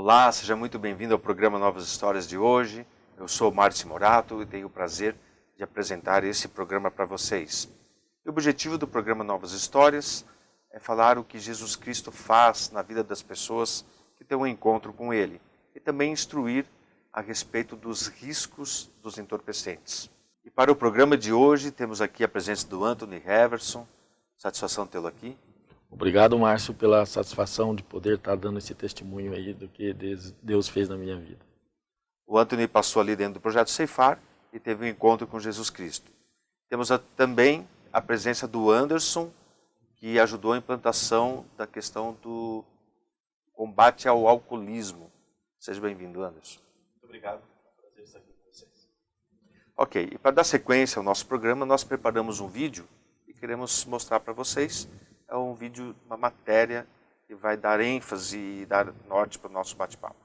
Olá, seja muito bem-vindo ao programa Novas Histórias de hoje. Eu sou Márcio Morato e tenho o prazer de apresentar esse programa para vocês. O objetivo do programa Novas Histórias é falar o que Jesus Cristo faz na vida das pessoas que têm um encontro com Ele e também instruir a respeito dos riscos dos entorpecentes. E para o programa de hoje temos aqui a presença do Anthony Heverson. Satisfação tê-lo aqui. Obrigado, Márcio, pela satisfação de poder estar dando esse testemunho aí do que Deus fez na minha vida. O Anthony passou ali dentro do projeto Ceifar e teve um encontro com Jesus Cristo. Temos também a presença do Anderson, que ajudou a implantação da questão do combate ao alcoolismo. Seja bem-vindo, Anderson. Muito obrigado. Prazer estar aqui com vocês. Ok, e para dar sequência ao nosso programa, nós preparamos um vídeo e queremos mostrar para vocês. É um vídeo, uma matéria que vai dar ênfase e dar norte para o nosso bate-papo.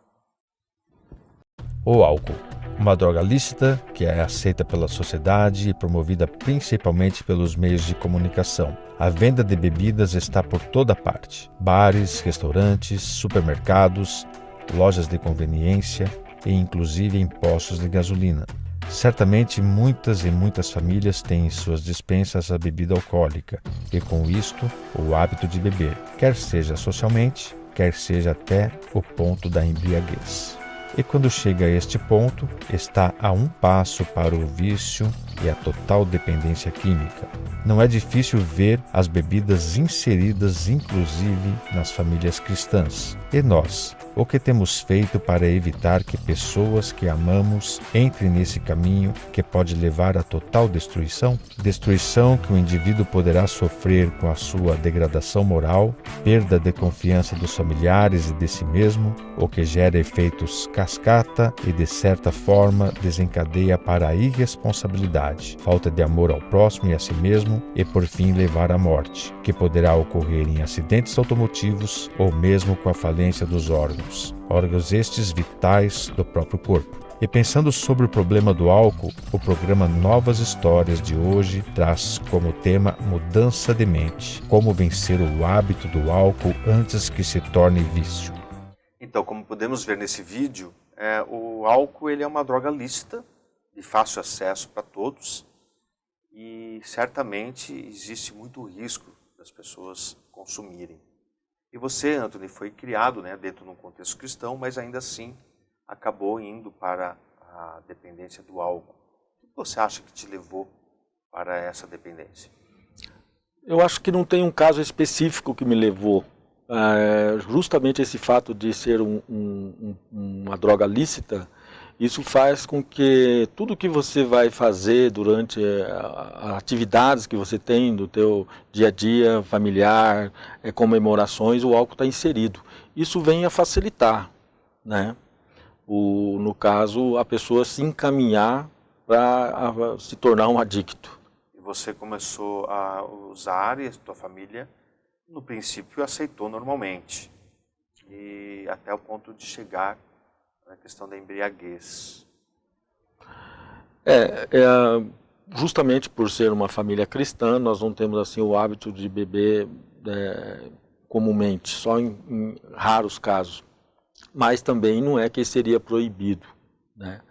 O álcool, uma droga lícita que é aceita pela sociedade e promovida principalmente pelos meios de comunicação. A venda de bebidas está por toda parte. Bares, restaurantes, supermercados, lojas de conveniência e inclusive em postos de gasolina. Certamente muitas e muitas famílias têm em suas despensas a bebida alcoólica e com isto o hábito de beber, quer seja socialmente, quer seja até o ponto da embriaguez. E quando chega a este ponto, está a um passo para o vício e a total dependência química. Não é difícil ver as bebidas inseridas inclusive nas famílias cristãs. E nós, o que temos feito para evitar que pessoas que amamos entrem nesse caminho que pode levar à total destruição? Destruição que o indivíduo poderá sofrer com a sua degradação moral, perda de confiança dos familiares e de si mesmo, o que gera efeitos cascata e de certa forma desencadeia para a irresponsabilidade, falta de amor ao próximo e a si mesmo e por fim levar à morte, que poderá ocorrer em acidentes automotivos ou mesmo com a falência dos órgãos estes vitais do próprio corpo. E pensando sobre o problema do álcool, o programa Novas Histórias de hoje traz como tema mudança de mente, como vencer o hábito do álcool antes que se torne vício. Então, como podemos ver nesse vídeo, o álcool ele é uma droga lícita, de fácil acesso para todos, e certamente existe muito risco das pessoas consumirem. E você, Anthony, foi criado dentro de um contexto cristão, mas ainda assim acabou indo para a dependência do álcool. O que você acha que te levou para essa dependência? Eu acho que não tem um caso específico que me levou. Justamente esse fato de ser uma droga lícita, isso faz com que tudo que você vai fazer durante as atividades que você tem do teu dia a dia, familiar, comemorações, o álcool está inserido. Isso vem a facilitar, né? No caso, a pessoa se encaminhar para se tornar um adicto. E você começou a usar e a tua família, no princípio, aceitou normalmente. E até o ponto de chegar na questão da embriaguez. Justamente por ser uma família cristã, nós não temos assim o hábito de beber comumente, só em raros casos. Mas também não é que seria proibido, né?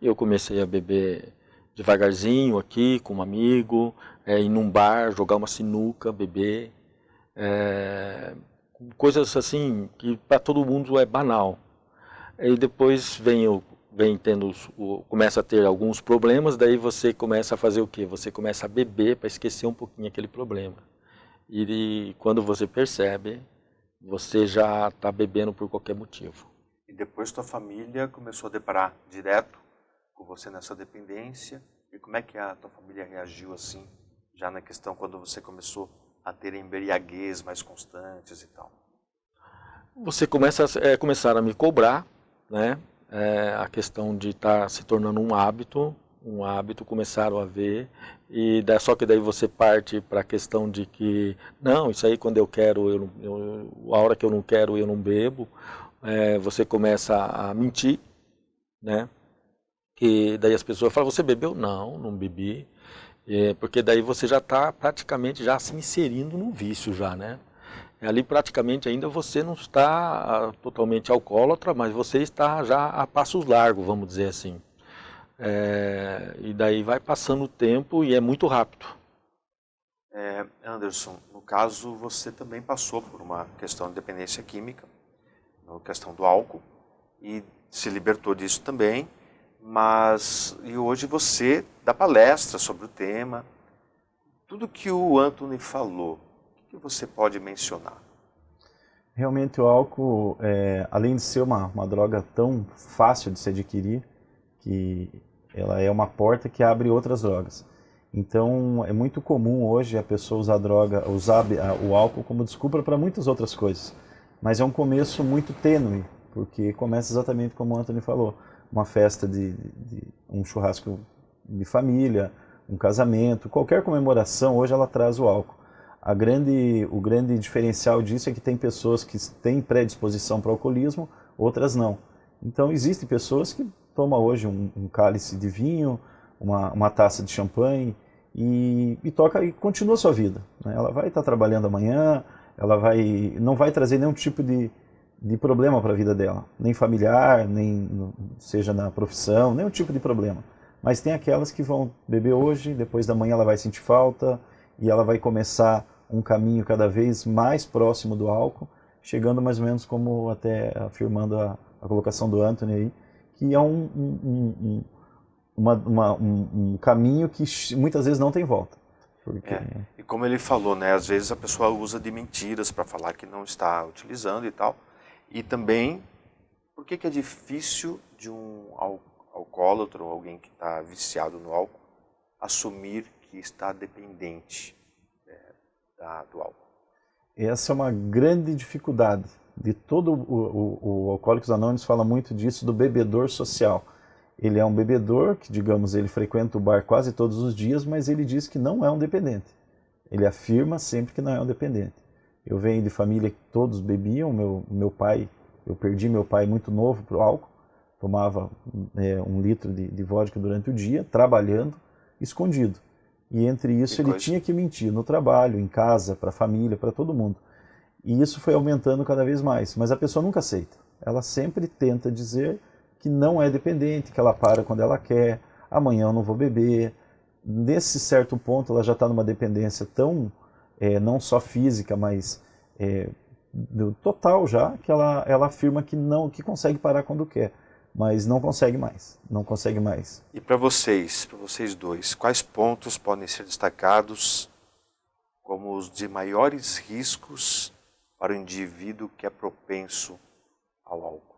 Eu comecei a beber devagarzinho aqui com um amigo, ir num bar, jogar uma sinuca, beber, coisas assim que para todo mundo é banal. E depois começa a ter alguns problemas, daí você começa a fazer o quê? Você começa a beber para esquecer um pouquinho aquele problema. E quando você percebe, você já está bebendo por qualquer motivo. E depois tua família começou a deparar direto com você nessa dependência. E como é que a tua família reagiu assim, já na questão quando você começou a ter embriaguez mais constantes e tal? Você começaram a me cobrar, né? A questão de estar se tornando um hábito começaram a ver, só que daí você parte para a questão de que, não, isso aí quando eu quero, a hora que eu não quero eu não bebo, você começa a mentir, né? Que daí as pessoas falam, você bebeu? Não, não bebi, porque daí você já está praticamente já se inserindo no vício já, né? Ali praticamente ainda você não está totalmente alcoólatra, mas você está já a passos largos, vamos dizer assim. E daí vai passando o tempo e é muito rápido. Anderson, no caso você também passou por uma questão de dependência química, na questão do álcool, e se libertou disso também, e hoje você dá palestra sobre o tema. Tudo que o Anthony falou, o que você pode mencionar? Realmente o álcool, além de ser uma droga tão fácil de se adquirir, que ela é uma porta que abre outras drogas. Então é muito comum hoje a pessoa usar o álcool como desculpa para muitas outras coisas. Mas é um começo muito tênue, porque começa exatamente como o Anthony falou, uma festa um churrasco de família, um casamento, qualquer comemoração, hoje ela traz o álcool. O grande diferencial disso é que tem pessoas que têm predisposição para o alcoolismo, outras não. Então existem pessoas que tomam hoje um cálice de vinho, uma taça de champanhe e continua a sua vida, né? Ela vai estar trabalhando amanhã, não vai trazer nenhum tipo de problema para a vida dela, nem familiar, nem seja na profissão, nenhum tipo de problema. Mas tem aquelas que vão beber hoje, depois da manhã ela vai sentir falta e ela vai começar um caminho cada vez mais próximo do álcool, chegando mais ou menos como até afirmando a colocação do Anthony aí, que é um caminho que muitas vezes não tem volta. E como ele falou, né, às vezes a pessoa usa de mentiras para falar que não está utilizando e tal. E também, por que é difícil de um alcoólatra ou alguém que está viciado no álcool assumir que está dependente do álcool? Essa é uma grande dificuldade. De todo o Alcoólicos Anônimos fala muito disso, do bebedor social. Ele é um bebedor que, digamos, ele frequenta o bar quase todos os dias, mas ele diz que não é um dependente. Ele afirma sempre que não é um dependente. Eu venho de família que todos bebiam. Meu pai, eu perdi meu pai muito novo para o álcool, tomava 1 litro de vodka durante o dia, trabalhando, escondido. E entre isso ele tinha que mentir no trabalho, em casa, para a família, para todo mundo. E isso foi aumentando cada vez mais, mas a pessoa nunca aceita. Ela sempre tenta dizer que não é dependente, que ela para quando ela quer, amanhã eu não vou beber. Nesse certo ponto ela já está numa dependência tão, não só física, mas total já, que ela afirma que consegue parar quando quer, mas não consegue mais, não consegue mais. E para vocês dois, quais pontos podem ser destacados como os de maiores riscos para o indivíduo que é propenso ao álcool?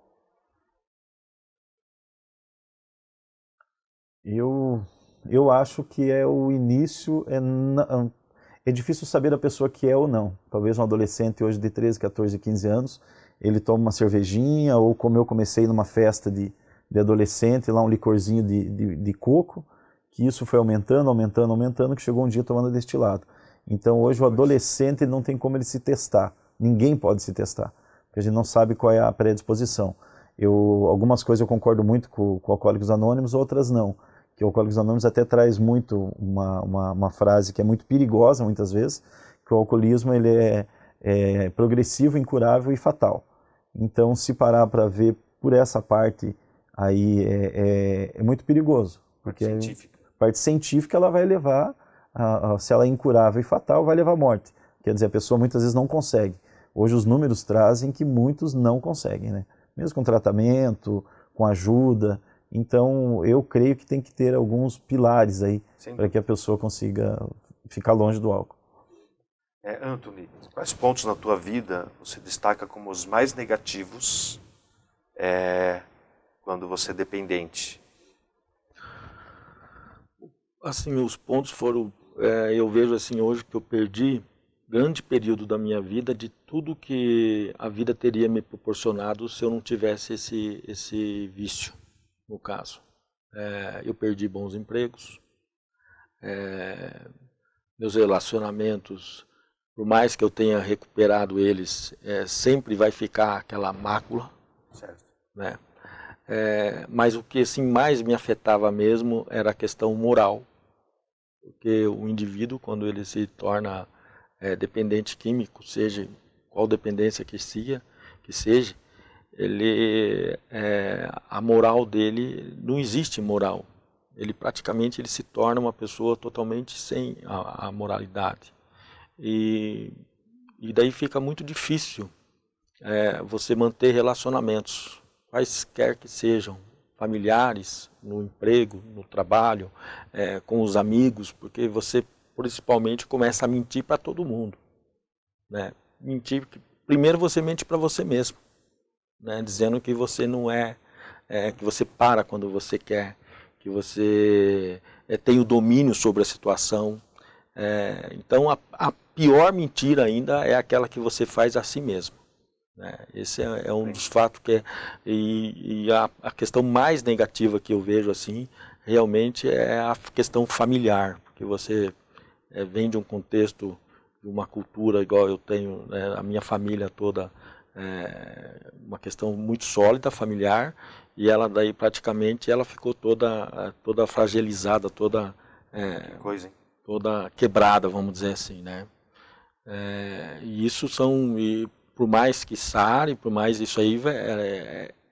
Eu acho que o início, é difícil saber a pessoa que é ou não. Talvez um adolescente hoje de 13, 14, 15 anos, ele toma uma cervejinha, ou como eu comecei numa festa de adolescente, lá um licorzinho de coco, que isso foi aumentando, que chegou um dia tomando destilado. Então hoje o adolescente não tem como ele se testar, ninguém pode se testar, porque a gente não sabe qual é a predisposição. Algumas coisas eu concordo muito com Alcoólicos Anônimos, outras não. Que o Alcoólicos Anônimos até traz muito uma frase que é muito perigosa muitas vezes, que o alcoolismo ele é progressivo, incurável e fatal. Então se parar para ver por essa parte aí é muito perigoso. Porque a parte científica ela vai levar, se ela é incurável e fatal, vai levar à morte. Quer dizer, a pessoa muitas vezes não consegue. Hoje os números trazem que muitos não conseguem, né? Mesmo com tratamento, com ajuda. Então eu creio que tem que ter alguns pilares aí para que a pessoa consiga ficar longe do álcool. Anthony, quais pontos na tua vida você destaca como os mais negativos quando você é dependente? Assim, os pontos foram, eu vejo assim hoje que eu perdi grande período da minha vida de tudo que a vida teria me proporcionado se eu não tivesse esse vício, no caso. Eu perdi bons empregos, meus relacionamentos, por mais que eu tenha recuperado eles, sempre vai ficar aquela mácula, certo, né? Mas o que assim, mais me afetava mesmo era a questão moral, porque o indivíduo, quando ele se torna dependente químico, seja qual dependência que seja, a moral dele, não existe moral. Ele praticamente se torna uma pessoa totalmente sem a moralidade. E daí fica muito difícil você manter relacionamentos, quaisquer que sejam, familiares, no emprego, no trabalho, com os amigos, porque você principalmente começa a mentir para todo mundo, né? Mentir, primeiro você mente para você mesmo, né? Dizendo que você não que você para quando você quer, que você tem o domínio sobre a situação. Então a pior mentira ainda é aquela que você faz a si mesmo, né? Esse é um dos fatos e a questão mais negativa que eu vejo assim, realmente é a questão familiar, porque você vem de um contexto, de uma cultura igual eu tenho, né, a minha família toda, uma questão muito sólida, familiar, e ela daí praticamente ela ficou toda fragilizada, toda quebrada, vamos dizer assim, né? E isso e por mais que sare, por mais isso aí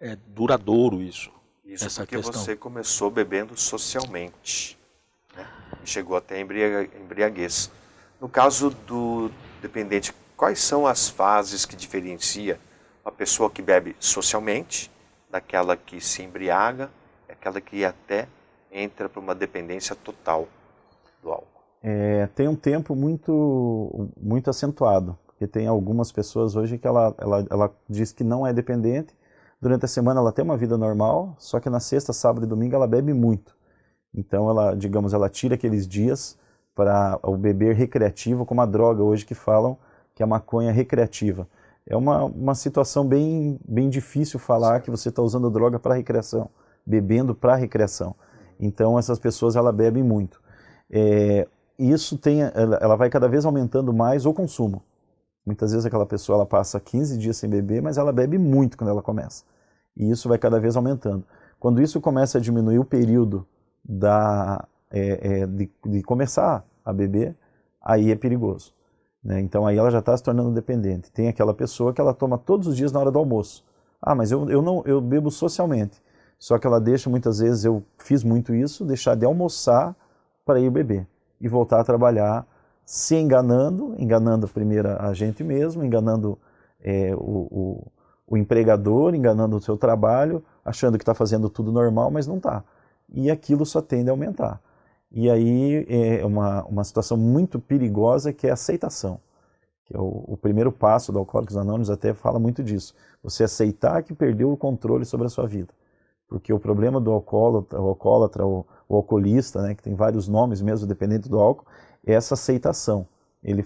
é duradouro isso. Isso essa porque questão. Você começou bebendo socialmente, né? E chegou até a embriaguez. No caso do dependente, quais são as fases que diferencia uma pessoa que bebe socialmente daquela que se embriaga, aquela que até entra para uma dependência total do álcool? Tem um tempo muito, muito acentuado, porque tem algumas pessoas hoje que ela diz que não é dependente, durante a semana ela tem uma vida normal, só que na sexta, sábado e domingo ela bebe muito. Então ela tira aqueles dias para o beber recreativo, como a droga hoje que falam que é a maconha recreativa. É uma situação bem difícil falar que você está usando droga para recreação, bebendo para recreação. Então essas pessoas ela bebem muito. Isso ela vai cada vez aumentando mais o consumo. Muitas vezes aquela pessoa ela passa 15 dias sem beber, mas ela bebe muito quando ela começa. E isso vai cada vez aumentando. Quando isso começa a diminuir o período de começar a beber, aí é perigoso, né? Então aí ela já está se tornando dependente. Tem aquela pessoa que ela toma todos os dias na hora do almoço. Mas eu bebo socialmente. Só que ela deixa, muitas vezes, eu fiz muito isso, deixar de almoçar para ir beber. E voltar a trabalhar, se enganando primeiro a gente mesmo, enganando o empregador, enganando o seu trabalho, achando que está fazendo tudo normal, mas não está. E aquilo só tende a aumentar. E aí é uma situação muito perigosa que é a aceitação. Que é o primeiro passo do Alcoólicos Anônimos, até fala muito disso. Você aceitar que perdeu o controle sobre a sua vida. Porque o problema do alcoólatra, o alcoolista, né, que tem vários nomes mesmo, dependente do álcool, é essa aceitação. Ele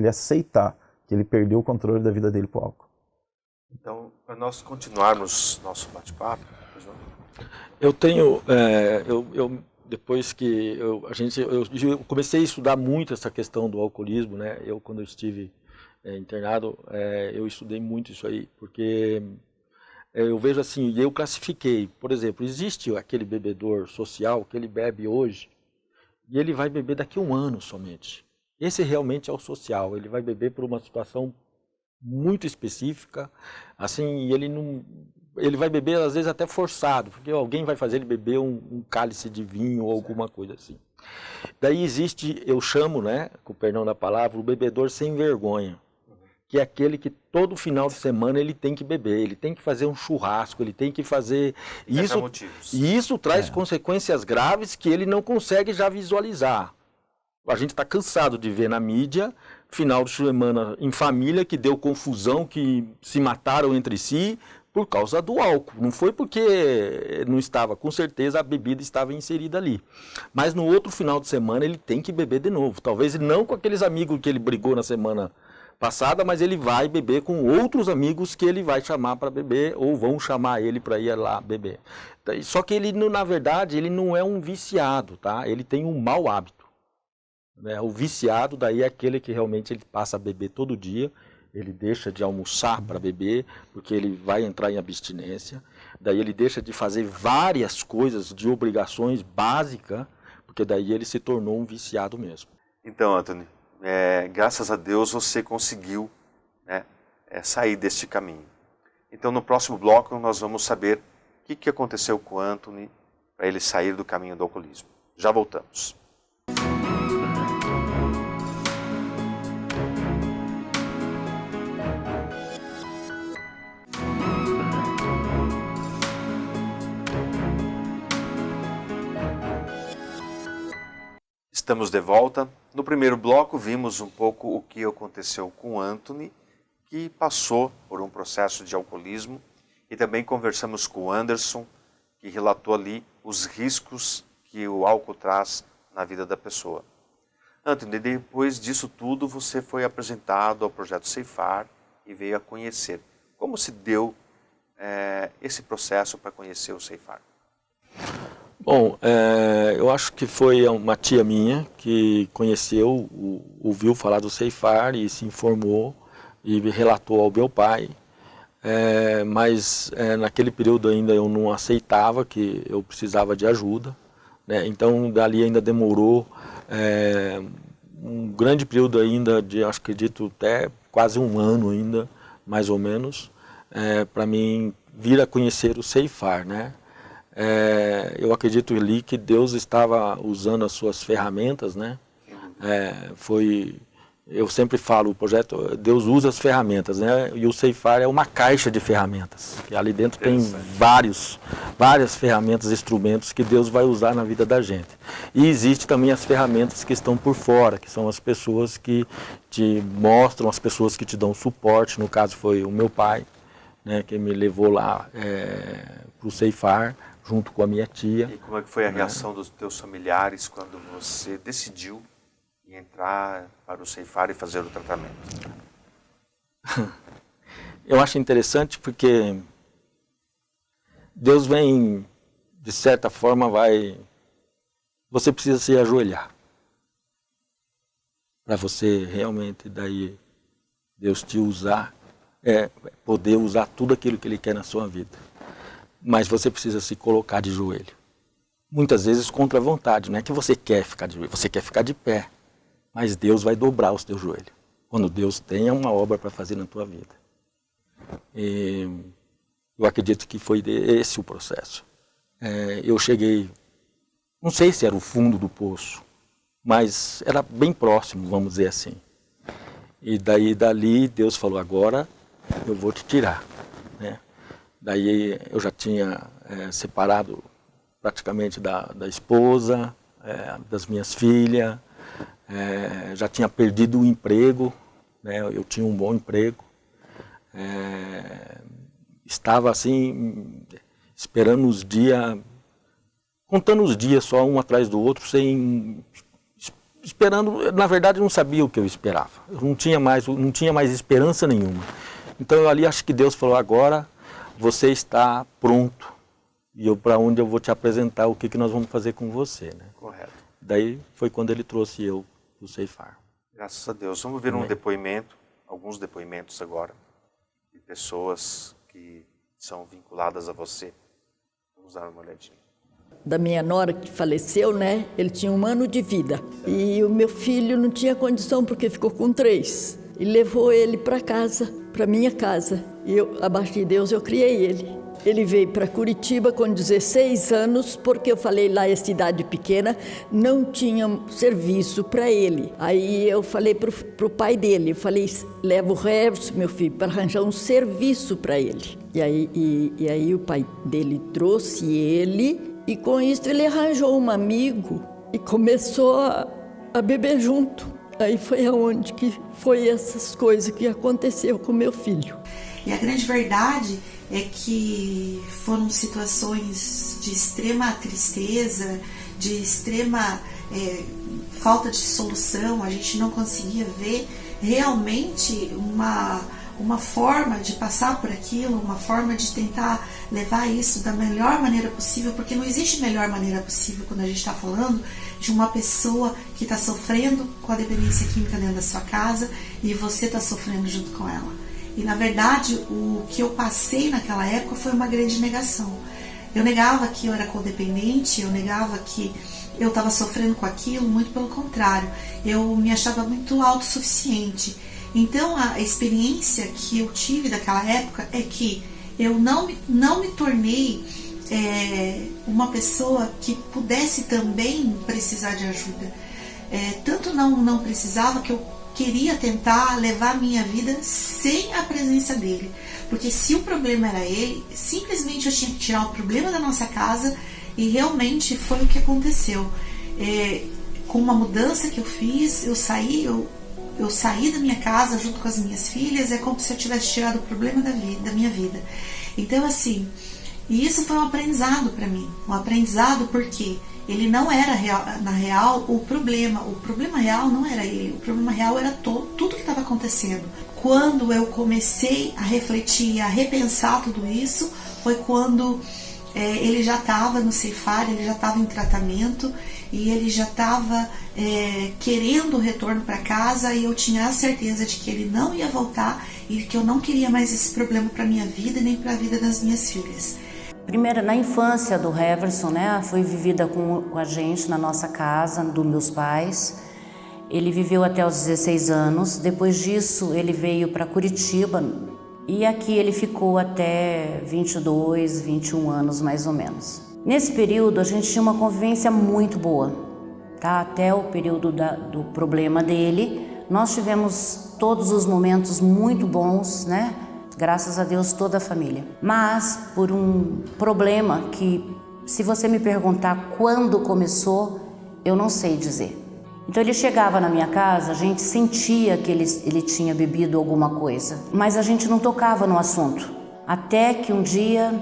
aceitar que ele perdeu o controle da vida dele para o álcool. Então, para nós continuarmos nosso bate-papo, eu tenho, depois que eu comecei a estudar muito essa questão do alcoolismo, né? Quando eu estive internado, eu estudei muito isso aí, porque eu vejo assim, eu classifiquei, por exemplo, existe aquele bebedor social que ele bebe hoje e ele vai beber daqui a um ano somente. Esse realmente é o social, ele vai beber por uma situação muito específica, assim, e ele vai beber às vezes até forçado, porque alguém vai fazer ele beber um cálice de vinho ou alguma coisa assim. Daí existe, eu chamo, né, com o perdão da palavra, o bebedor sem vergonha, que é aquele que todo final de semana ele tem que beber, ele tem que fazer um churrasco, ele tem que fazer isso, e isso traz consequências graves que ele não consegue já visualizar. A gente está cansado de ver na mídia, final de semana em família, que deu confusão, que se mataram entre si por causa do álcool. Não foi porque não estava, com certeza a bebida estava inserida ali. Mas no outro final de semana ele tem que beber de novo. Talvez não com aqueles amigos que ele brigou na semana passada, mas ele vai beber com outros amigos que ele vai chamar para beber ou vão chamar ele para ir lá beber. Só que ele, na verdade, ele não é um viciado, tá? Ele tem um mau hábito. O viciado daí é aquele que realmente ele passa a beber todo dia, ele deixa de almoçar para beber, porque ele vai entrar em abstinência, daí ele deixa de fazer várias coisas de obrigações básicas, porque daí ele se tornou um viciado mesmo. Então, Antônio, graças a Deus você conseguiu, né, sair deste caminho. Então no próximo bloco nós vamos saber o que aconteceu com o Anthony para ele sair do caminho do alcoolismo. Já voltamos. Estamos de volta. No primeiro bloco vimos um pouco o que aconteceu com o Anthony, que passou por um processo de alcoolismo, e também conversamos com o Anderson, que relatou ali os riscos que o álcool traz na vida da pessoa. Anthony, depois disso tudo você foi apresentado ao projeto Ceifar e veio a conhecer. Como se deu esse processo para conhecer o Ceifar? Bom, eu acho que foi uma tia minha que conheceu, ouviu falar do Ceifar e se informou e relatou ao meu pai, mas naquele período ainda eu não aceitava que eu precisava de ajuda, né? Então dali ainda demorou um grande período ainda, acho que acredito até quase um ano ainda, mais ou menos, para mim vir a conhecer o Ceifar, né? Eu acredito ali que Deus estava usando as suas ferramentas, né? Eu sempre falo, o projeto, Deus usa as ferramentas, né? E o Ceifar é uma caixa de ferramentas, que ali dentro tem várias ferramentas, instrumentos que Deus vai usar na vida da gente. E existe também as ferramentas que estão por fora, que são as pessoas que te mostram, as pessoas que te dão suporte. No caso foi o meu pai, né, que me levou lá para o Ceifar, junto com a minha tia. E como é que foi a reação dos teus familiares quando você decidiu entrar para o Ceifar e fazer o tratamento? Eu acho interessante porque Deus vem, de certa forma, você precisa se ajoelhar para você realmente, daí, Deus te usar, poder usar tudo aquilo que Ele quer na sua vida. Mas você precisa se colocar de joelho. Muitas vezes contra a vontade, não é que você quer ficar de joelho, você quer ficar de pé. Mas Deus vai dobrar os teus joelhos, quando Deus tenha uma obra para fazer na tua vida. E eu acredito que foi esse o processo. Eu cheguei, não sei se era o fundo do poço, mas era bem próximo, vamos dizer assim. E dali Deus falou, agora eu vou te tirar, né? Daí eu já tinha separado praticamente da esposa, das minhas filhas, já tinha perdido o emprego, né? Eu tinha um bom emprego, estava assim, esperando os dias, contando os dias só um atrás do outro, esperando, na verdade eu não sabia o que eu esperava, eu não tinha mais esperança nenhuma. Então eu ali acho que Deus falou, agora você está pronto, e para onde eu vou te apresentar o que nós vamos fazer com você, né? Correto. Daí foi quando ele trouxe eu do Ceifar. Graças a Deus. Vamos ver um depoimento, alguns depoimentos agora, de pessoas que são vinculadas a você. Vamos dar uma olhadinha. Da minha nora que faleceu, né? Ele tinha 1 ano de vida. E o meu filho não tinha condição porque ficou com 3. E levou ele para casa, para minha casa. E eu, abaixo de Deus, eu criei ele. Ele veio para Curitiba com 16 anos, porque eu falei lá é cidade pequena, não tinha serviço para ele. Aí eu falei pro pai dele, eu falei, leva o resto, meu filho, para arranjar um serviço para ele. E aí o pai dele trouxe ele, e com isso ele arranjou um amigo e começou a beber junto. Aí foi aonde que foi essas coisas que aconteceu com meu filho. E a grande verdade é que foram situações de extrema tristeza, de extrema falta de solução. A gente não conseguia ver realmente uma forma de passar por aquilo, uma forma de tentar levar isso da melhor maneira possível, porque não existe melhor maneira possível quando a gente está falando de uma pessoa que está sofrendo com a dependência química dentro da sua casa e você está sofrendo junto com ela. E na verdade o que eu passei naquela época foi uma grande negação. Eu negava que eu era codependente, eu negava que eu estava sofrendo com aquilo, muito pelo contrário. Eu me achava muito autossuficiente. Então a experiência que eu tive daquela época é que eu não me tornei uma pessoa que pudesse também precisar de ajuda. Tanto não precisava que eu queria tentar levar a minha vida sem a presença dele. Porque se o problema era ele, simplesmente eu tinha que tirar o problema da nossa casa, e realmente foi o que aconteceu. Com uma mudança que eu fiz, eu saí da minha casa junto com as minhas filhas, é como se eu tivesse tirado o problema da minha vida. Então assim, e isso foi um aprendizado para mim, um aprendizado porque ele não era na real o problema real não era ele, o problema real era tudo que estava acontecendo. Quando eu comecei a refletir, a repensar tudo isso, foi quando ele já estava no ceifar, ele já estava em tratamento e ele já estava querendo o retorno para casa, e eu tinha a certeza de que ele não ia voltar e que eu não queria mais esse problema para minha vida nem para a vida das minhas filhas. Primeiro, na infância do Heverson, né, foi vivida com a gente na nossa casa, dos meus pais. Ele viveu até os 16 anos. Depois disso, ele veio para Curitiba e aqui ele ficou até 22, 21 anos mais ou menos. Nesse período, a gente tinha uma convivência muito boa, tá? Até o período do problema dele. Nós tivemos todos os momentos muito bons, né? Graças a Deus, toda a família. Mas por um problema que, se você me perguntar quando começou, eu não sei dizer. Então ele chegava na minha casa, a gente sentia que ele tinha bebido alguma coisa, mas a gente não tocava no assunto. Até que um dia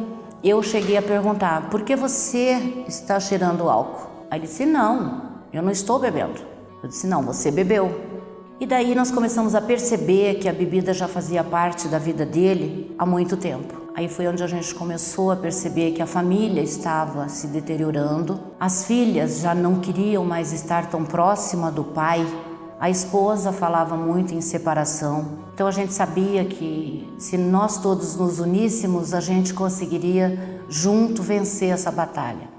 eu cheguei a perguntar: por que você está cheirando álcool? Aí ele disse: não, eu não estou bebendo. Eu disse: não, você bebeu. E daí nós começamos a perceber que a bebida já fazia parte da vida dele há muito tempo. Aí foi onde a gente começou a perceber que a família estava se deteriorando, as filhas já não queriam mais estar tão próxima do pai, a esposa falava muito em separação. Então a gente sabia que se nós todos nos uníssemos, a gente conseguiria junto vencer essa batalha.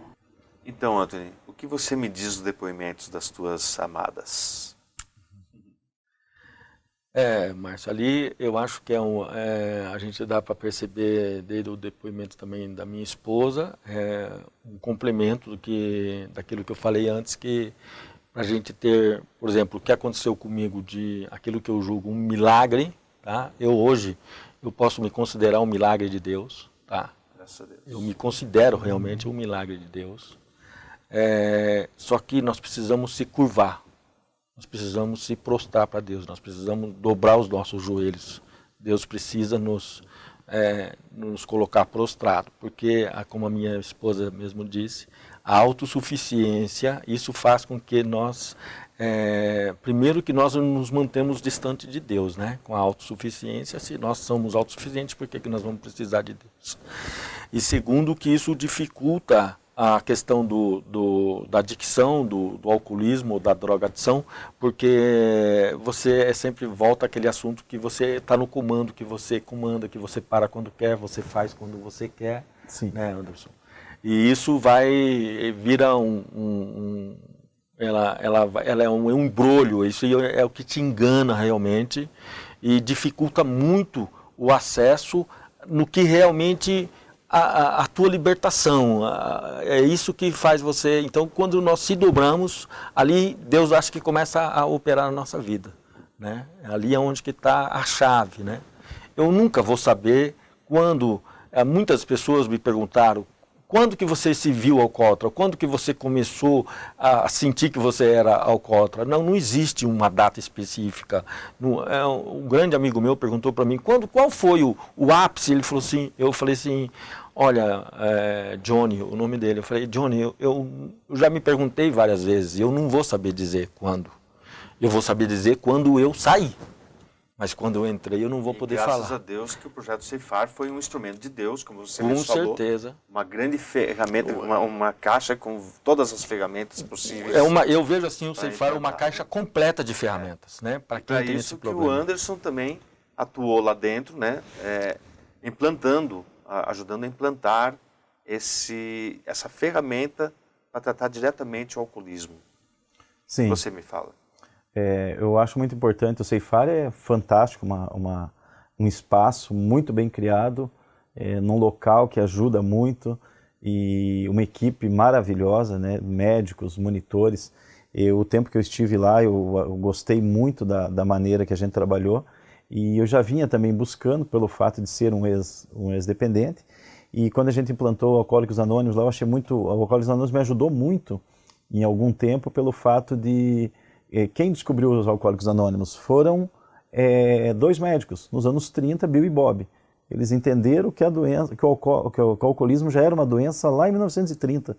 Então, Anthony, o que você me diz dos depoimentos das tuas amadas? Márcio, ali eu acho que a gente dá para perceber desde o depoimento também da minha esposa, um complemento daquilo que eu falei antes, que para a gente ter, por exemplo, o que aconteceu comigo, de aquilo que eu julgo um milagre, tá? Hoje eu posso me considerar um milagre de Deus, tá? Graças a Deus. Eu me considero realmente um milagre de Deus, só que nós precisamos se curvar. Nós precisamos se prostrar para Deus, nós precisamos dobrar os nossos joelhos. Deus precisa nos colocar prostrado, porque, como a minha esposa mesmo disse, a autossuficiência, isso faz com que nós, primeiro que nós nos mantemos distante de Deus, né? Com a autossuficiência, se nós somos autossuficientes, por que nós vamos precisar de Deus? E segundo, que isso dificulta a questão da adicção, do alcoolismo, da drogadição, porque você sempre volta àquele assunto que você está no comando, que você comanda, que você para quando quer, você faz quando você quer. Sim. Né, Anderson? E isso vira ela é um embrolho, isso é o que te engana realmente e dificulta muito o acesso no que realmente a tua libertação, é isso que faz você. Então, quando nós se dobramos, ali Deus acha que começa a operar na nossa vida, né? Ali é onde que está a chave, né? Eu nunca vou saber quando, muitas pessoas me perguntaram, quando que você se viu alcoólatra? Quando que você começou a sentir que você era alcoólatra? Não existe uma data específica. Um grande amigo meu perguntou para mim, qual foi o ápice? Ele falou assim, eu falei assim, olha, Johnny, o nome dele, eu falei, Johnny, eu já me perguntei várias vezes, eu não vou saber dizer quando. Eu vou saber dizer quando eu saí. Mas quando eu entrei, eu não vou poder falar. Graças a Deus que o projeto Ceifar foi um instrumento de Deus, como você mesmo falou. Com certeza. Uma grande ferramenta, uma caixa com todas as ferramentas possíveis. Eu vejo assim o Ceifar uma caixa completa de ferramentas, né? Para quem tem esse problema. O Anderson também atuou lá dentro, né? Implantando, ajudando a implantar essa ferramenta para tratar diretamente o alcoolismo. Sim. Você me fala. eu acho muito importante. O Ceifar é fantástico, um espaço muito bem criado, num local que ajuda muito, e uma equipe maravilhosa, né? Médicos, monitores. O tempo que eu estive lá, eu gostei muito da maneira que a gente trabalhou, e eu já vinha também buscando pelo fato de ser um ex-dependente, e quando a gente implantou o Alcoólicos Anônimos lá, eu achei muito, o Alcoólicos Anônimos me ajudou muito em algum tempo pelo fato de, quem descobriu os Alcoólicos Anônimos foram 2 médicos, nos anos 30, Bill e Bob. Eles entenderam que o alcoolismo já era uma doença lá em 1930.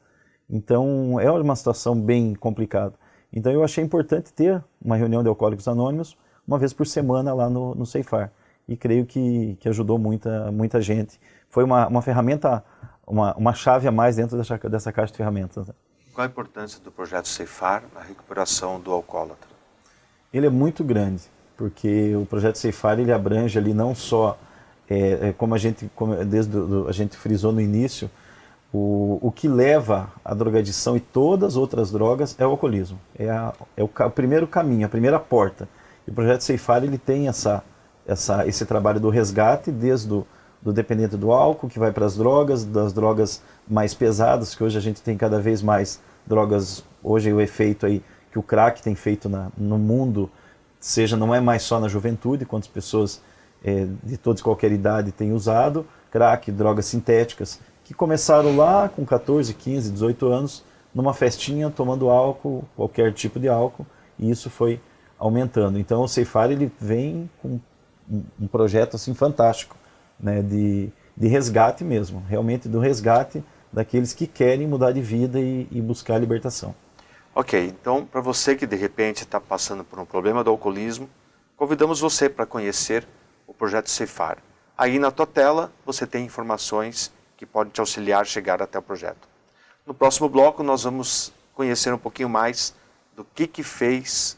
Então, é uma situação bem complicada. Então, eu achei importante ter uma reunião de Alcoólicos Anônimos uma vez por semana lá no Ceifar. E creio que ajudou muita gente. Foi uma ferramenta, uma chave a mais dentro dessa caixa de ferramentas. Qual a importância do projeto Ceifar na recuperação do alcoólatra? Ele é muito grande, porque o projeto Ceifar ele abrange ali não só, como a gente frisou no início, o que leva à drogadição e todas as outras drogas é o alcoolismo. É o primeiro caminho, a primeira porta. E o projeto Ceifar ele tem esse trabalho do resgate, desde do dependente do álcool, que vai para as drogas, das drogas mais pesadas, que hoje a gente tem cada vez mais drogas. Hoje o efeito aí que o crack tem feito no mundo, não é mais só na juventude, quantas pessoas de toda e qualquer idade têm usado crack, drogas sintéticas, que começaram lá com 14, 15, 18 anos, numa festinha, tomando álcool, qualquer tipo de álcool, e isso foi aumentando. Então o Ceifar ele vem com um projeto assim fantástico, né, de resgate mesmo, realmente do resgate daqueles que querem mudar de vida e buscar a libertação. Ok, então para você que de repente está passando por um problema do alcoolismo, convidamos você para conhecer o projeto Ceifar. Aí na tua tela você tem informações que podem te auxiliar a chegar até o projeto. No próximo bloco nós vamos conhecer um pouquinho mais do que fez,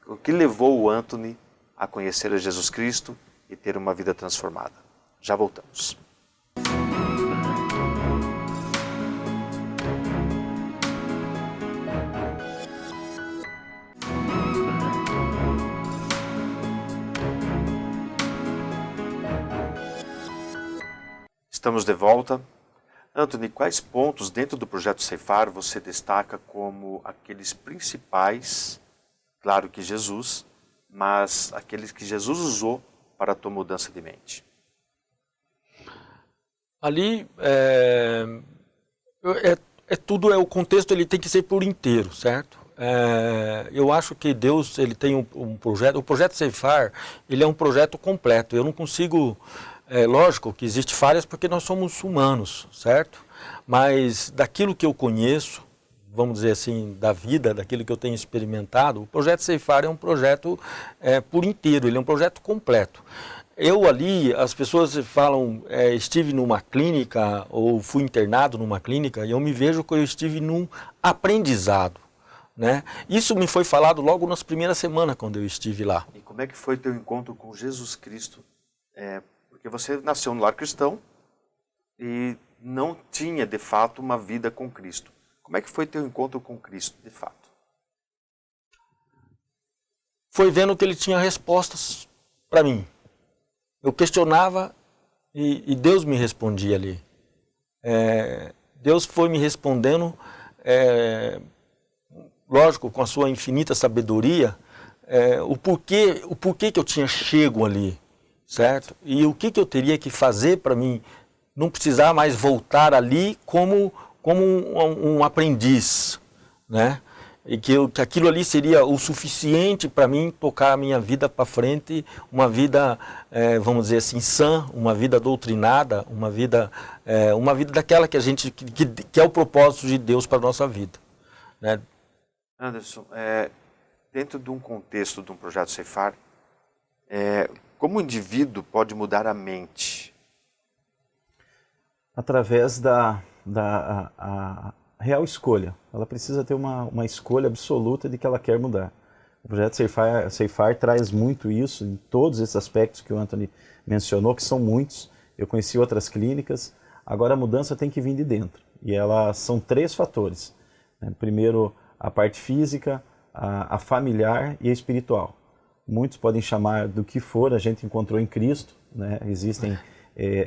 o que levou o Anthony a conhecer a Jesus Cristo e ter uma vida transformada. Já voltamos. Estamos de volta. Anthony, quais pontos dentro do projeto Ceifar você destaca como aqueles principais, claro que Jesus, mas aqueles que Jesus usou para a tua mudança de mente? Ali, o contexto ele tem que ser por inteiro, certo? Eu acho que Deus ele tem um projeto, o projeto Ceifar, ele é um projeto completo. Eu não consigo, lógico que existe falhas porque nós somos humanos, certo? Mas daquilo que eu conheço, vamos dizer assim, da vida, daquilo que eu tenho experimentado, o projeto Ceifar é um projeto por inteiro, ele é um projeto completo. Eu ali, as pessoas falam, estive numa clínica ou fui internado numa clínica, e eu me vejo que eu estive num aprendizado, né? Isso me foi falado logo nas primeiras semanas quando eu estive lá. E como é que foi teu encontro com Jesus Cristo? Porque você nasceu no lar cristão e não tinha, de fato, uma vida com Cristo. Como é que foi teu encontro com Cristo, de fato? Foi vendo que ele tinha respostas para mim. Eu questionava e Deus me respondia ali. Deus foi me respondendo, lógico, com a sua infinita sabedoria, o porquê que eu tinha chego ali, certo? E o que eu teria que fazer para mim não precisar mais voltar ali como um aprendiz, né? E que aquilo ali seria o suficiente para mim tocar a minha vida para frente, uma vida, vamos dizer assim, sã, uma vida doutrinada, uma vida daquela que a gente que é o propósito de Deus para a nossa vida, né? Anderson, dentro de um contexto de um projeto Ceifar, como o indivíduo pode mudar a mente? Através da real escolha. Ela precisa ter uma escolha absoluta de que ela quer mudar. O projeto Ceifar traz muito isso, em todos esses aspectos que o Anthony mencionou, que são muitos. Eu conheci outras clínicas. Agora a mudança tem que vir de dentro. E são 3 fatores. Primeiro, a parte física, a familiar e a espiritual. Muitos podem chamar do que for, a gente encontrou em Cristo, né? Existem,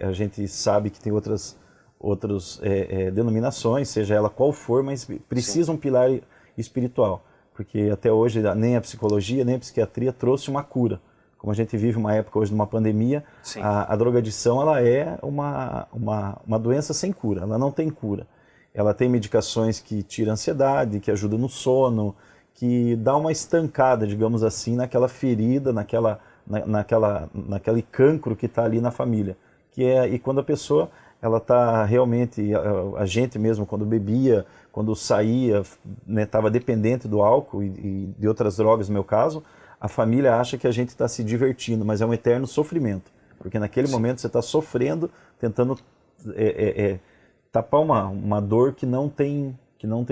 a gente sabe que tem outras denominações, seja ela qual for, mas precisa um pilar espiritual, porque até hoje nem a psicologia, nem a psiquiatria trouxe uma cura. Como a gente vive uma época hoje de uma pandemia, a drogadição ela é uma doença sem cura, ela não tem cura. Ela tem medicações que tiram a ansiedade, que ajudam no sono, que dá uma estancada, digamos assim, naquela ferida, naquele cancro que está ali na família. E quando a pessoa ela está realmente, a gente mesmo quando bebia, quando saía, estava dependente do álcool e de outras drogas no meu caso, a família acha que a gente está se divertindo, mas é um eterno sofrimento, porque naquele momento você está sofrendo, tentando tapar uma dor que não tem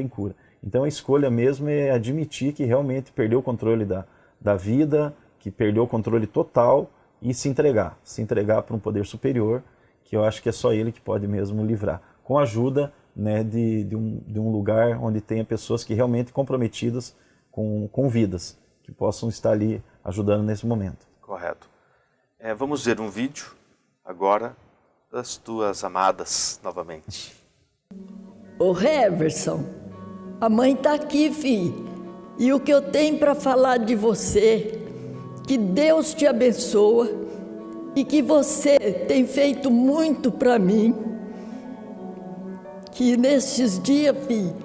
cura. Então a escolha mesmo é admitir que realmente perdeu o controle da vida, que perdeu o controle total e se entregar para um poder superior, que eu acho que é só ele que pode mesmo livrar, com a ajuda, né, de um lugar onde tenha pessoas que realmente comprometidas com vidas, que possam estar ali ajudando nesse momento. Correto. Vamos ver um vídeo agora das tuas amadas novamente. Ô Heverson, a mãe tá aqui, filho. E o que eu tenho para falar de você, que Deus te abençoa e que você tem feito muito para mim. Que nesses dias, filho,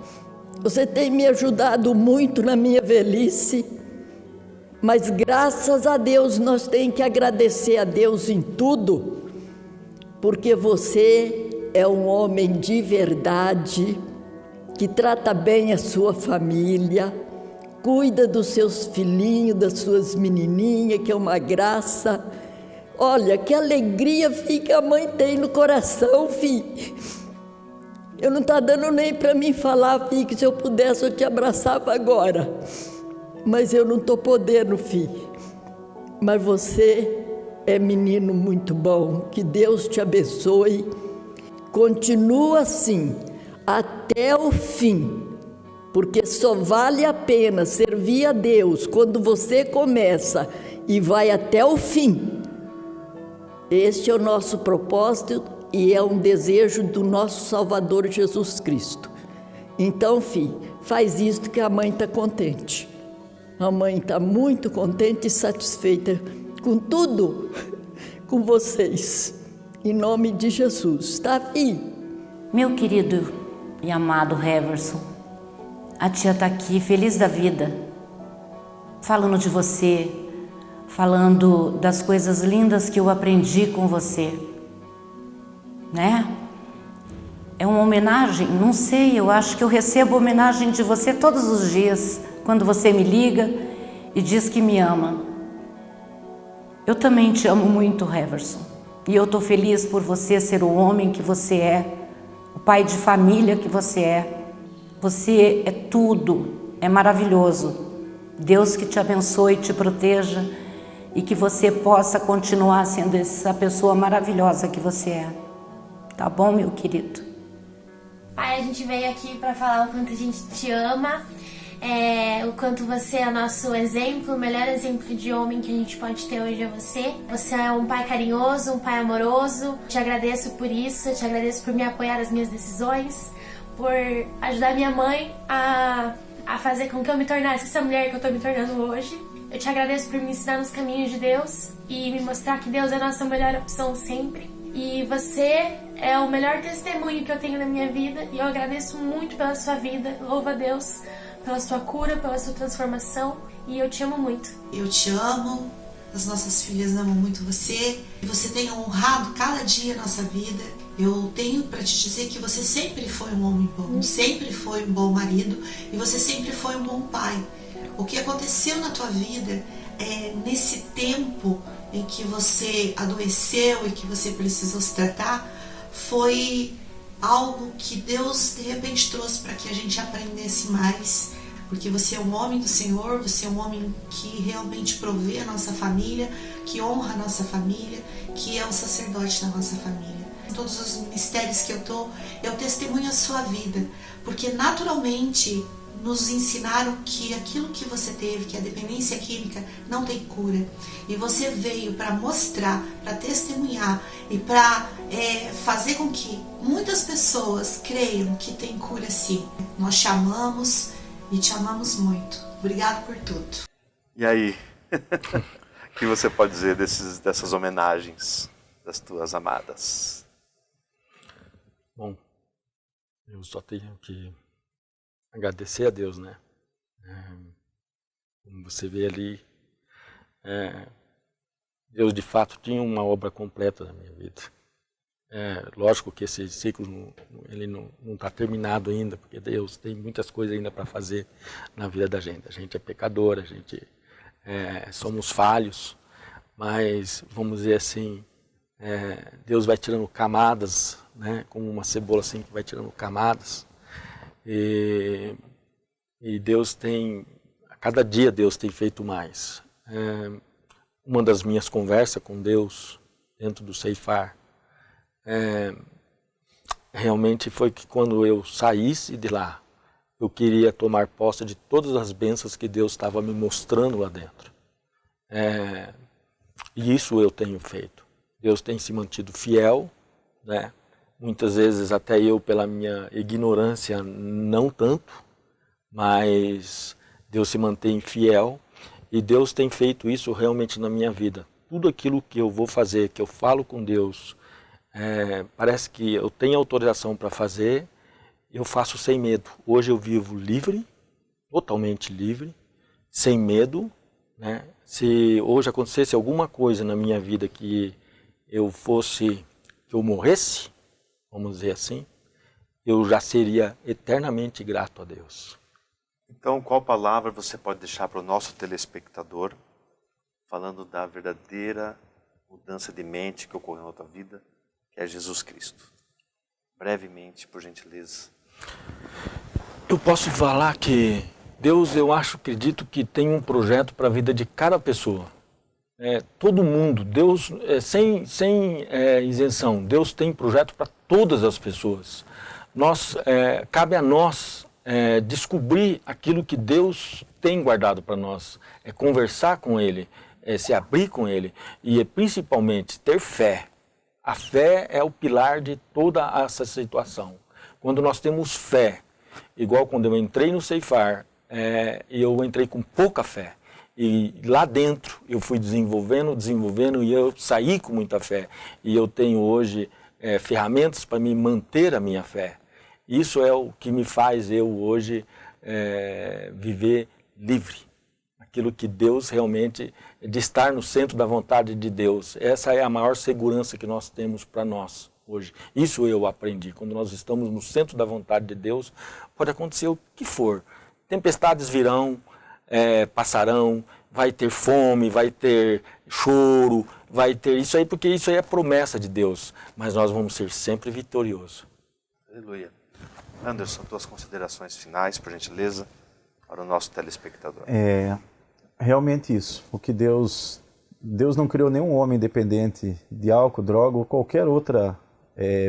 você tem me ajudado muito na minha velhice. Mas graças a Deus nós temos que agradecer a Deus em tudo, porque você é um homem de verdade, que trata bem a sua família, cuida dos seus filhinhos, das suas menininhas, que é uma graça. Olha, que alegria, filho, que a mãe tem no coração, filho. Eu não está dando nem para mim falar, filho, que se eu pudesse eu te abraçava agora. Mas eu não estou podendo, filho. Mas você é menino muito bom. Que Deus te abençoe. Continua assim, até o fim. Porque só vale a pena servir a Deus quando você começa e vai até o fim. Este é o nosso propósito e é um desejo do nosso Salvador Jesus Cristo. Então, filho, faz isso que a mãe está contente. A mãe está muito contente e satisfeita com tudo, com vocês. Em nome de Jesus, tá, filho? Meu querido e amado Heverson, a tia está aqui, feliz da vida, falando de você, falando das coisas lindas que eu aprendi com você, né? É uma homenagem, não sei, eu acho que eu recebo homenagem de você todos os dias, quando você me liga e diz que me ama. Eu também te amo muito, Heverson, e eu estou feliz por você ser o homem que você é, o pai de família que você é. Você é tudo, é maravilhoso. Deus que te abençoe, te proteja e que você possa continuar sendo essa pessoa maravilhosa que você é. Tá bom, meu querido? Pai, a gente veio aqui para falar o quanto a gente te ama, o quanto você é nosso exemplo, o melhor exemplo de homem que a gente pode ter hoje é você. Você é um pai carinhoso, um pai amoroso. Te agradeço por isso, te agradeço por me apoiar nas minhas decisões, por ajudar minha mãe a fazer com que eu me tornasse essa mulher que eu tô me tornando hoje. Eu te agradeço por me ensinar nos caminhos de Deus e me mostrar que Deus é a nossa melhor opção sempre. E você é o melhor testemunho que eu tenho na minha vida e eu agradeço muito pela sua vida. Louvo a Deus pela sua cura, pela sua transformação e eu te amo muito. Eu te amo, as nossas filhas amam muito você. Você tem honrado cada dia a nossa vida. Eu tenho para te dizer que você sempre foi um homem bom, sempre foi um bom marido e você sempre foi um bom pai. O que aconteceu na tua vida nesse tempo em que você adoeceu e que você precisou se tratar, foi algo que Deus de repente trouxe para que a gente aprendesse mais, porque você é um homem do Senhor, você é um homem que realmente provê a nossa família, que honra a nossa família, que é o sacerdote da nossa família. Em todos os ministérios que eu testemunho a sua vida, porque naturalmente nos ensinaram que aquilo que você teve, que a dependência química, não tem cura. E você veio para mostrar, para testemunhar e para fazer com que muitas pessoas creiam que tem cura sim. Nós te amamos e te amamos muito. Obrigado por tudo. E aí, o que você pode dizer dessas homenagens das tuas amadas? Bom, eu só tenho que agradecer a Deus, né? Como você vê ali, Deus de fato tinha uma obra completa na minha vida. Lógico que esse ciclo ele não está terminado ainda, porque Deus tem muitas coisas ainda para fazer na vida da gente. A gente é pecador, a gente somos falhos, mas vamos dizer assim, Deus vai tirando camadas, né? Como uma cebola assim que vai tirando camadas. E Deus tem, a cada dia Deus tem feito mais. Uma das minhas conversas com Deus dentro do Ceifar, realmente foi que quando eu saísse de lá, eu queria tomar posse de todas as bênçãos que Deus estava me mostrando lá dentro. E isso eu tenho feito. Deus tem se mantido fiel, né? Muitas vezes até eu, pela minha ignorância, não tanto, mas Deus se mantém fiel e Deus tem feito isso realmente na minha vida. Tudo aquilo que eu vou fazer, que eu falo com Deus, parece que eu tenho autorização para fazer, eu faço sem medo. Hoje eu vivo livre, totalmente livre, sem medo, né? Se hoje acontecesse alguma coisa na minha vida que eu morresse, vamos dizer assim, eu já seria eternamente grato a Deus. Então, qual palavra você pode deixar para o nosso telespectador, falando da verdadeira mudança de mente que ocorreu na tua vida, que é Jesus Cristo? Brevemente, por gentileza. Eu posso falar que Deus, eu acredito que tem um projeto para a vida de cada pessoa. Todo mundo, Deus, sem isenção, Deus tem projeto para todas as pessoas. Cabe a nós descobrir aquilo que Deus tem guardado para nós, conversar com Ele, se abrir com Ele e principalmente ter fé. A fé é o pilar de toda essa situação. Quando nós temos fé, igual quando eu entrei no Ceifar, eu entrei com pouca fé. E lá dentro eu fui desenvolvendo e eu saí com muita fé. E eu tenho hoje ferramentas para me manter a minha fé. Isso é o que me faz eu hoje viver livre. Aquilo que Deus realmente, de estar no centro da vontade de Deus. Essa é a maior segurança que nós temos para nós hoje. Isso eu aprendi. Quando nós estamos no centro da vontade de Deus, pode acontecer o que for. Tempestades virão, passarão, vai ter fome, vai ter choro, vai ter isso aí, porque isso aí é promessa de Deus. Mas nós vamos ser sempre vitoriosos. Aleluia. Anderson, tuas considerações finais, por gentileza, para o nosso telespectador. Realmente isso. O que Deus não criou nenhum homem dependente de álcool, droga ou qualquer outra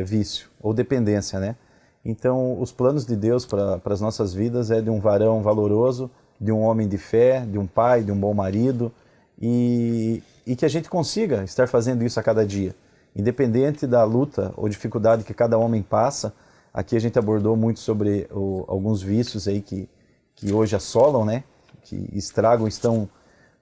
vício ou dependência, né? Então, os planos de Deus para as nossas vidas é de um varão valoroso, de um homem de fé, de um pai, de um bom marido, e que a gente consiga estar fazendo isso a cada dia. Independente da luta ou dificuldade que cada homem passa, aqui a gente abordou muito sobre alguns vícios aí que hoje assolam, né? Que estragam, estão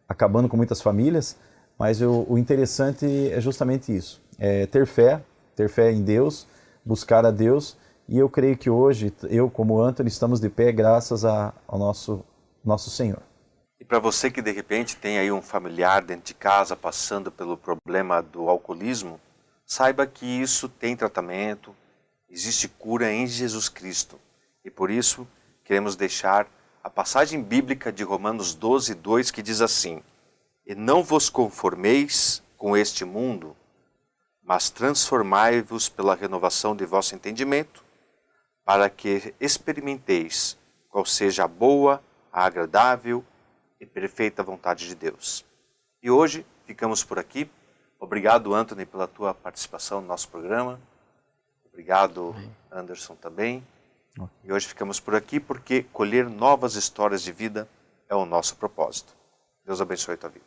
acabando com muitas famílias, mas o interessante é justamente isso, ter fé em Deus, buscar a Deus. E eu creio que hoje, eu como Antônio, estamos de pé graças ao nosso Senhor. E para você que de repente tem aí um familiar dentro de casa passando pelo problema do alcoolismo, saiba que isso tem tratamento, existe cura em Jesus Cristo. E por isso queremos deixar a passagem bíblica de Romanos 12, 2, que diz assim: E não vos conformeis com este mundo, mas transformai-vos pela renovação de vosso entendimento, para que experimenteis qual seja a boa, a agradável e perfeita vontade de Deus. E hoje ficamos por aqui. Obrigado, Antônio, pela tua participação no nosso programa. Obrigado, Anderson, também. E hoje ficamos por aqui porque colher novas histórias de vida é o nosso propósito. Deus abençoe a tua vida.